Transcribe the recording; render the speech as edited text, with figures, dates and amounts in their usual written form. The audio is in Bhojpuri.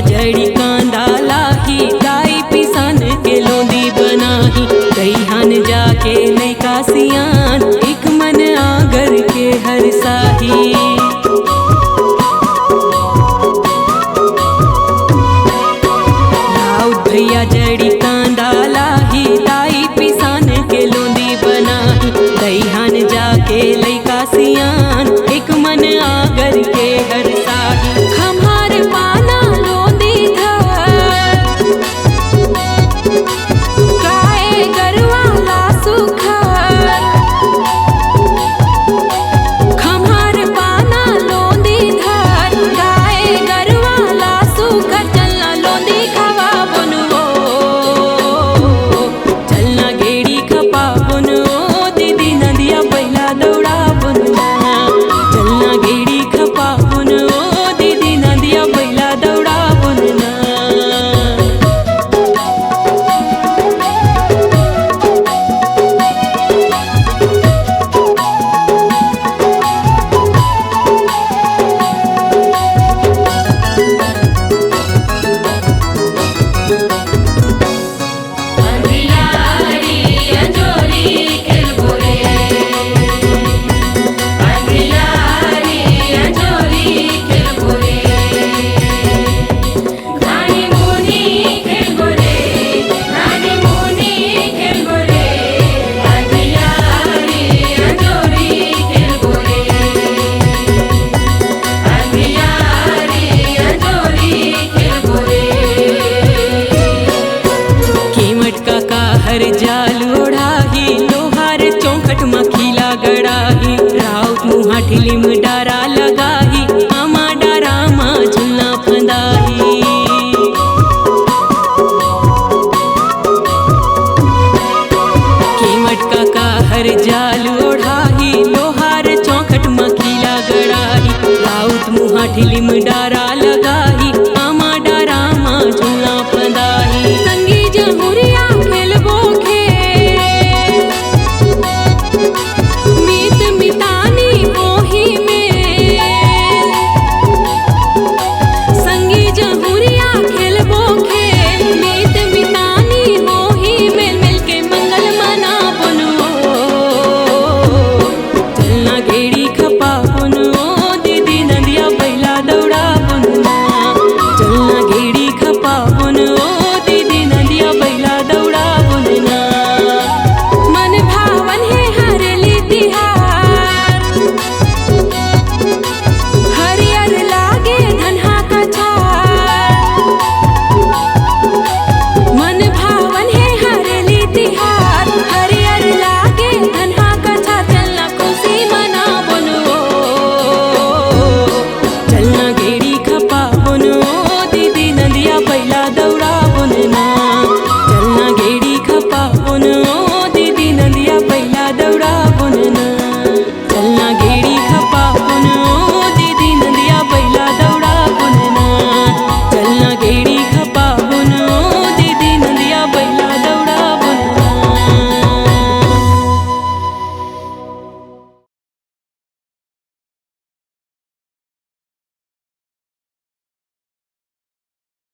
जड़ी कांदा लाही दाई पिसान के लोंदी बनाही दईहान जाके नहीं कासियान एक मन आगर के हर साही भैया जड़ी कांदा लाही दाई पिसान के लोंदी बनाही दईहान जाके लइका सियान एक मन आगर के हर साही खम्हार पाना लोंदी धर गाय गरवाला सुखर खम्हार पाना लोंदी धर गाय गरवाला सुखर चलना लोंदी खवा जाल ओढ़ाही लोहार चौखट मखीला गड़ाही राउत मुहा ठिलिम डारा लगाही आमा डारा माँ झुलना फंदाही केमट का हर जाल ओढ़ाही लोहार चौखट मखीला गड़ाही राउत मुहा ठिलिम